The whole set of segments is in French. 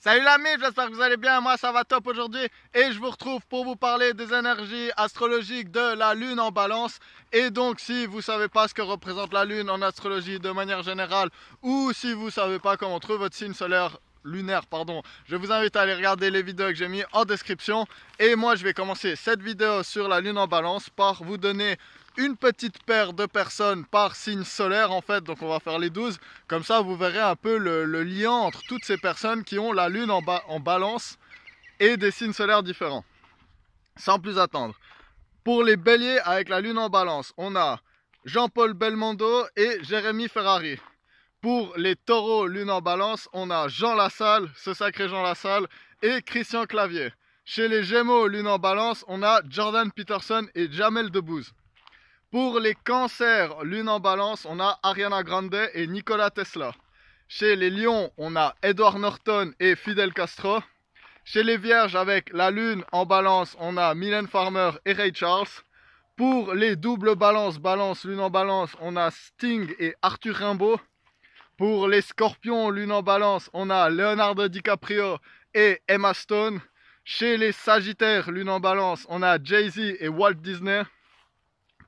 Salut l'ami, j'espère que vous allez bien, moi ça va top aujourd'hui et je vous retrouve pour vous parler des énergies astrologiques de la lune en balance. Et donc si vous savez pas ce que représente la lune en astrologie de manière générale, ou si vous savez pas comment trouver votre signe solaire lunaire, pardon, je vous invite à aller regarder les vidéos que j'ai mis en description. Et moi je vais commencer cette vidéo sur la lune en balance par vous donner une petite paire de personnes par signe solaire en fait, donc on va faire les 12, comme ça vous verrez un peu le lien entre toutes ces personnes qui ont la lune en balance et des signes solaires différents. Sans plus attendre, pour les béliers avec la lune en balance, on a Jean-Paul Belmondo et Jérémy Ferrari. Pour les taureaux lune en balance, on a Jean Lassalle, ce sacré Jean Lassalle, et Christian Clavier. Chez les gémeaux lune en balance, on a Jordan Peterson et Jamel Debbouze. Pour les cancers, lune en balance, on a Ariana Grande et Nikola Tesla. Chez les lions, on a Edward Norton et Fidel Castro. Chez les vierges, avec la lune en balance, on a Mylène Farmer et Ray Charles. Pour les doubles balance, lune en balance, on a Sting et Arthur Rimbaud. Pour les scorpions, lune en balance, on a Leonardo DiCaprio et Emma Stone. Chez les sagittaires, lune en balance, on a Jay-Z et Walt Disney.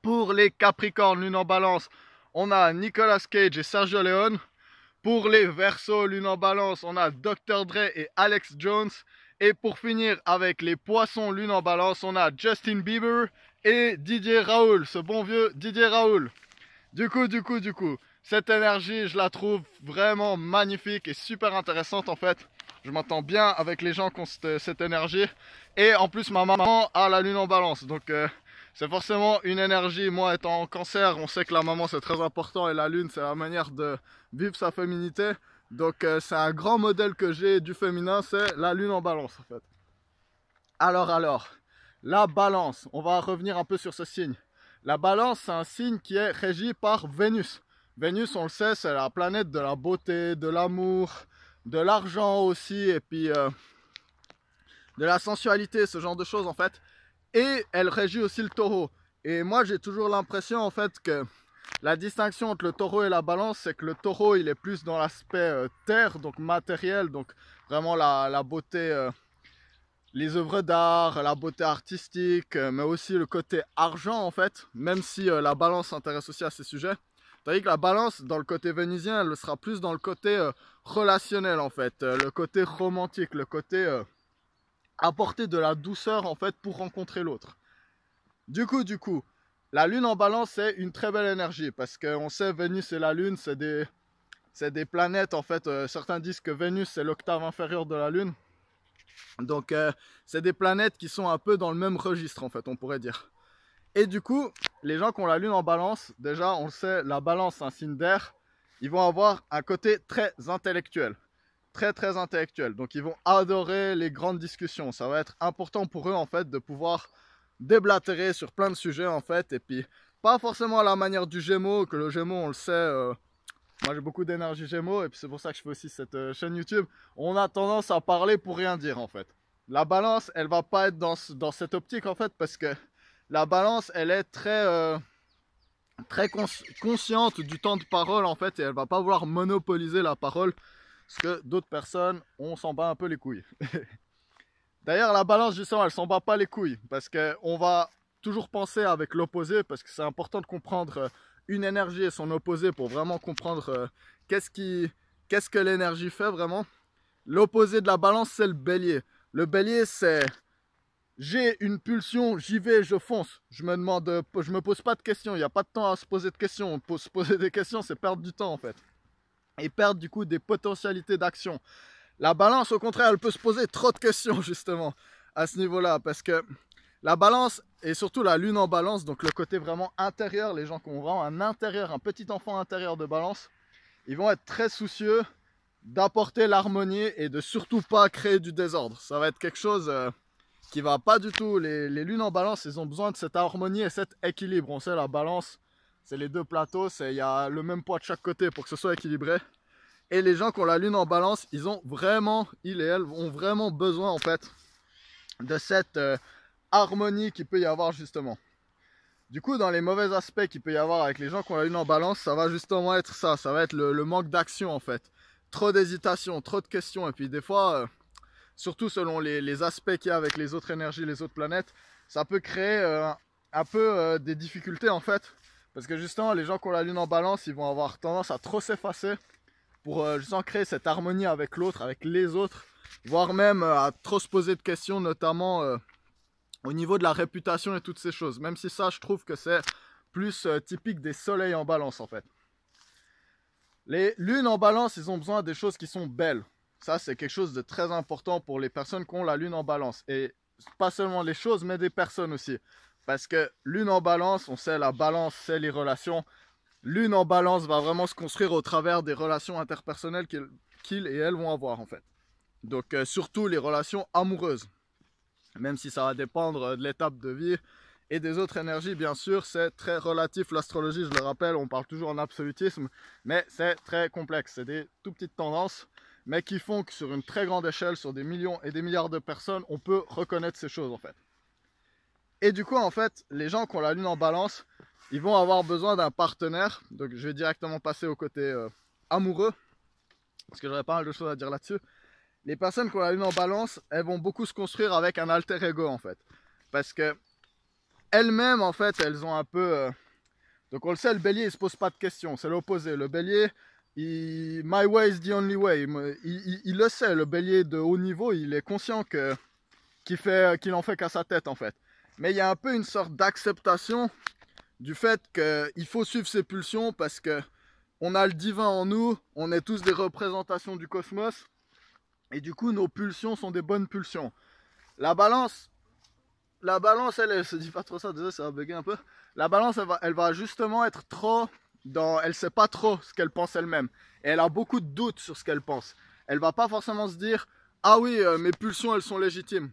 Pour les capricornes, lune en balance, on a Nicolas Cage et Sergio Leone. Pour les verseaux, lune en balance, on a Dr. Dre et Alex Jones. Et pour finir avec les poissons, lune en balance, on a Justin Bieber et Didier Raoult, ce bon vieux Didier Raoult. Du coup, cette énergie, je la trouve vraiment magnifique et super intéressante en fait. Je m'entends bien avec les gens qui ont cette énergie. Et en plus, ma maman a la lune en balance, donc c'est forcément une énergie. Moi étant en cancer, on sait que la maman c'est très important et la lune c'est la manière de vivre sa féminité. Donc c'est un grand modèle que j'ai du féminin, c'est la lune en balance en fait. Alors, la balance, on va revenir un peu sur ce signe. La balance c'est un signe qui est régi par Vénus. Vénus, on le sait, c'est la planète de la beauté, de l'amour, de l'argent aussi, et puis de la sensualité, ce genre de choses en fait. Et elle régit aussi le taureau. Et moi j'ai toujours l'impression en fait que la distinction entre le taureau et la balance, c'est que le taureau il est plus dans l'aspect terre, donc matériel, donc vraiment la beauté, les œuvres d'art, la beauté artistique, mais aussi le côté argent en fait, même si la balance s'intéresse aussi à ces sujets. Tandis que la balance, dans le côté vénusien, elle sera plus dans le côté relationnel en fait, le côté romantique, le côté apporter de la douceur en fait pour rencontrer l'autre. Du coup, la lune en balance c'est une très belle énergie parce qu'on sait Vénus et la lune c'est des planètes en fait. Certains disent que Vénus c'est l'octave inférieure de la lune. Donc c'est des planètes qui sont un peu dans le même registre en fait, on pourrait dire. Et du coup, les gens qui ont la lune en balance, déjà on le sait, la balance c'est un signe d'air, ils vont avoir un côté très intellectuel. Très intellectuel, donc ils vont adorer les grandes discussions. Ça va être important pour eux en fait de pouvoir déblatérer sur plein de sujets en fait, et puis pas forcément à la manière du Gémeaux, que le Gémeaux on le sait, moi j'ai beaucoup d'énergie Gémeaux et puis c'est pour ça que je fais aussi cette chaîne YouTube. On a tendance à parler pour rien dire en fait. La balance elle va pas être dans cette optique en fait, parce que la balance elle est très consciente du temps de parole en fait, et elle va pas vouloir monopoliser la parole. Parce que d'autres personnes, on s'en bat un peu les couilles. D'ailleurs, la balance, justement, elle s'en bat pas les couilles. Parce qu'on va toujours penser avec l'opposé. Parce que c'est important de comprendre une énergie et son opposé pour vraiment comprendre qu'est-ce que l'énergie fait vraiment. L'opposé de la balance, c'est le bélier. Le bélier, c'est j'ai une pulsion, j'y vais, je fonce. Je me pose pas de questions. Il n'y a pas de temps à se poser de questions. Se poser des questions, c'est perdre du temps en fait. Et perdre du coup des potentialités d'action. La balance au contraire elle peut se poser trop de questions justement à ce niveau là, parce que la balance et surtout la lune en balance, donc le côté vraiment intérieur, les gens qui ont vraiment un intérieur, un petit enfant intérieur de balance, ils vont être très soucieux d'apporter l'harmonie et de surtout pas créer du désordre. Ça va être quelque chose qui va pas du tout, les lunes en balance ils ont besoin de cette harmonie et cet équilibre. On sait la balance c'est les deux plateaux, il y a le même poids de chaque côté pour que ce soit équilibré. Et les gens qui ont la lune en balance, ils et elles ont vraiment besoin en fait de cette harmonie qu'il peut y avoir justement. Du coup, dans les mauvais aspects qu'il peut y avoir avec les gens qui ont la lune en balance, ça va justement être ça va être le manque d'action en fait. Trop d'hésitation, trop de questions, et puis des fois, surtout selon les aspects qu'il y a avec les autres énergies, les autres planètes, ça peut créer un peu des difficultés en fait. Parce que justement, les gens qui ont la lune en balance, ils vont avoir tendance à trop s'effacer pour justement créer cette harmonie avec l'autre, avec les autres, voire même à trop se poser de questions, notamment au niveau de la réputation et toutes ces choses. Même si ça, je trouve que c'est plus typique des soleils en balance en fait. Les lunes en balance, ils ont besoin des choses qui sont belles. Ça, c'est quelque chose de très important pour les personnes qui ont la lune en balance. Et pas seulement les choses, mais des personnes aussi. Parce que lune en balance, on sait la balance, c'est les relations. Lune en balance va vraiment se construire au travers des relations interpersonnelles qu'ils et elles vont avoir en fait. Donc surtout les relations amoureuses. Même si ça va dépendre de l'étape de vie et des autres énergies, bien sûr, c'est très relatif. L'astrologie, je le rappelle, on parle toujours en absolutisme, mais c'est très complexe. C'est des tout petites tendances, mais qui font que sur une très grande échelle, sur des millions et des milliards de personnes, on peut reconnaître ces choses en fait. Et du coup, en fait, les gens qui ont la lune en balance, ils vont avoir besoin d'un partenaire. Donc je vais directement passer au côté amoureux, parce que j'aurais pas mal de choses à dire là-dessus. Les personnes qui ont la lune en balance, elles vont beaucoup se construire avec un alter ego en fait. Parce que elles-mêmes, en fait, elles ont un peu... Donc on le sait, le bélier, il se pose pas de questions, c'est l'opposé. Le bélier, my way is the only way. Il le sait, le bélier de haut niveau, il est conscient qu'il en fait qu'à sa tête en fait. Mais il y a un peu une sorte d'acceptation du fait qu'il faut suivre ses pulsions parce que on a le divin en nous, on est tous des représentations du cosmos. Et du coup, nos pulsions sont des bonnes pulsions. La balance, elle se dit pas trop ça, désolé, ça va bugger un peu. La balance, elle va justement être trop dans... Elle sait pas trop ce qu'elle pense elle-même. Et elle a beaucoup de doutes sur ce qu'elle pense. Elle va pas forcément se dire, ah oui, mes pulsions, elles sont légitimes.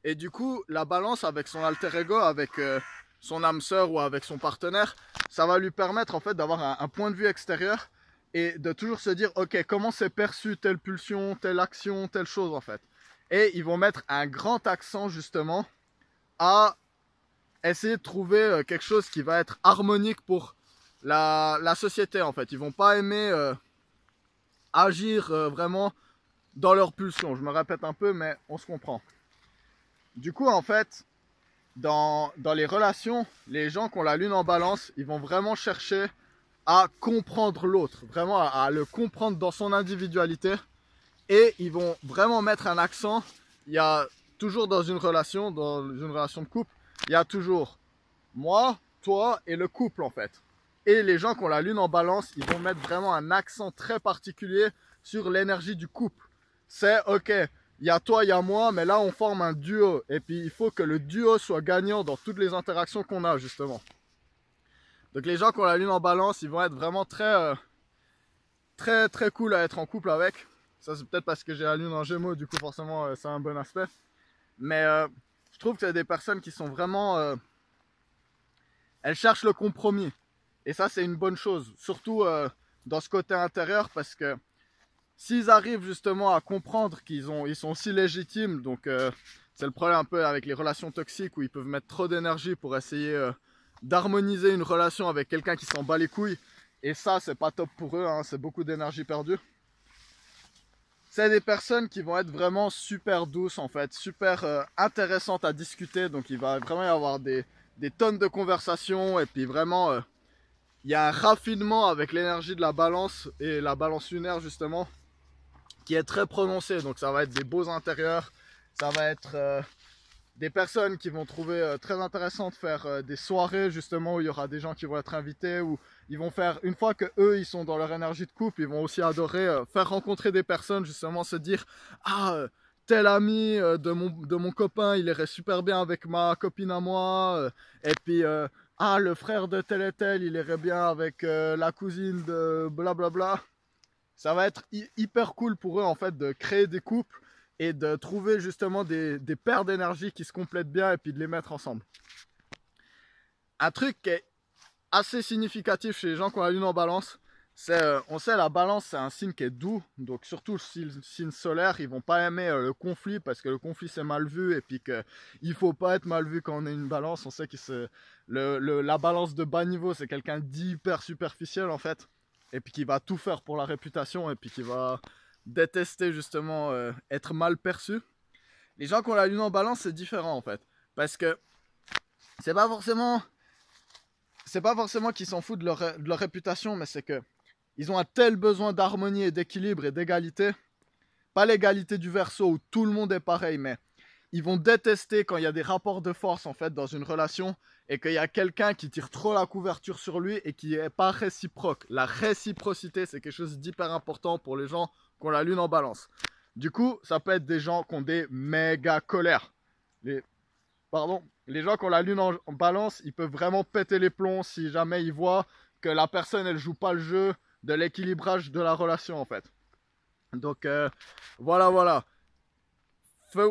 Et du coup, la balance avec son alter ego, avec son âme sœur ou avec son partenaire, ça va lui permettre en fait d'avoir un point de vue extérieur et de toujours se dire, ok, comment c'est perçu telle pulsion, telle action, telle chose en fait. Et ils vont mettre un grand accent justement à essayer de trouver quelque chose qui va être harmonique pour la société en fait. Ils vont pas aimer agir vraiment dans leur pulsion. Je me répète un peu, mais on se comprend. Du coup, en fait, dans les relations, les gens qui ont la lune en balance, ils vont vraiment chercher à comprendre l'autre, vraiment à le comprendre dans son individualité. Et ils vont vraiment mettre un accent. Il y a toujours dans une relation de couple, il y a toujours moi, toi et le couple en fait. Et les gens qui ont la lune en balance, ils vont mettre vraiment un accent très particulier sur l'énergie du couple. C'est ok, il y a toi, il y a moi, mais là on forme un duo. Et puis il faut que le duo soit gagnant dans toutes les interactions qu'on a justement. Donc les gens qui ont la lune en balance, ils vont être vraiment très cool à être en couple avec. Ça c'est peut-être parce que j'ai la lune en gémeaux, du coup forcément c'est un bon aspect. Mais je trouve que c'est des personnes qui sont vraiment... elles cherchent le compromis. Et ça c'est une bonne chose, surtout dans ce côté intérieur, parce que s'ils arrivent justement à comprendre qu'ils sont si légitimes, donc c'est le problème un peu avec les relations toxiques où ils peuvent mettre trop d'énergie pour essayer d'harmoniser une relation avec quelqu'un qui s'en bat les couilles. Et ça, c'est pas top pour eux, hein, c'est beaucoup d'énergie perdue. C'est des personnes qui vont être vraiment super douces en fait, super intéressantes à discuter. Donc il va vraiment y avoir des tonnes de conversations et puis vraiment... il y a un raffinement avec l'énergie de la balance et la balance lunaire justement qui est très prononcé. Donc ça va être des beaux intérieurs, ça va être des personnes qui vont trouver très intéressant de faire des soirées justement où il y aura des gens qui vont être invités, ou ils vont faire, une fois que eux ils sont dans leur énergie de couple, ils vont aussi adorer faire rencontrer des personnes, justement se dire ah tel ami de mon copain il irait super bien avec ma copine à moi, et puis ah le frère de tel et tel il irait bien avec la cousine de blablabla. Ça va être hyper cool pour eux en fait de créer des couples et de trouver justement des paires d'énergie qui se complètent bien et puis de les mettre ensemble. Un truc qui est assez significatif chez les gens qui ont la lune en balance, c'est, on sait la balance c'est un signe qui est doux, donc surtout le signe solaire, ils vont pas aimer le conflit parce que le conflit c'est mal vu et puis qu'il faut pas être mal vu quand on est une balance. On sait que la balance de bas niveau c'est quelqu'un d'hyper superficiel en fait, et puis qui va tout faire pour la réputation et puis qui va détester justement être mal perçu. Les gens qui ont la lune en balance, c'est différent en fait. Parce que c'est pas forcément qu'ils s'en foutent de leur réputation, mais c'est que ils ont un tel besoin d'harmonie et d'équilibre et d'égalité. Pas l'égalité du verso où tout le monde est pareil, mais ils vont détester quand il y a des rapports de force en fait dans une relation et qu'il y a quelqu'un qui tire trop la couverture sur lui et qui n'est pas réciproque. La réciprocité, c'est quelque chose d'hyper important pour les gens qui ont la lune en balance. Du coup, ça peut être des gens qui ont des méga colères. Les gens qui ont la lune en balance, ils peuvent vraiment péter les plombs si jamais ils voient que la personne, elle joue pas le jeu de l'équilibrage de la relation en fait. Donc voilà.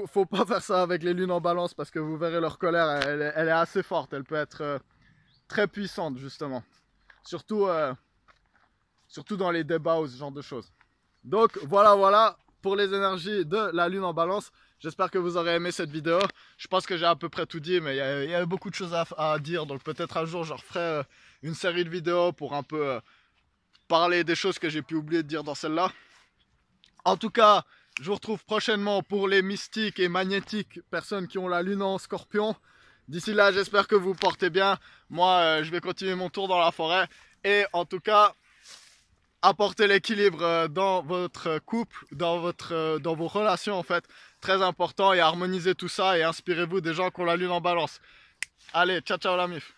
Faut pas faire ça avec les lunes en balance parce que vous verrez leur colère, elle est assez forte. Elle peut être très puissante justement. Surtout dans les débats ou ce genre de choses. Donc voilà pour les énergies de la lune en balance. J'espère que vous aurez aimé cette vidéo. Je pense que j'ai à peu près tout dit, mais il y a beaucoup de choses à dire. Donc peut-être un jour je referai une série de vidéos pour un peu parler des choses que j'ai pu oublier de dire dans celle-là. En tout cas, je vous retrouve prochainement pour les mystiques et magnétiques personnes qui ont la lune en scorpion. D'ici là, j'espère que vous vous portez bien. Moi, je vais continuer mon tour dans la forêt. Et en tout cas, apportez l'équilibre dans votre couple, dans vos relations en fait. Très important, et harmonisez tout ça et inspirez-vous des gens qui ont la lune en balance. Allez, ciao la mif.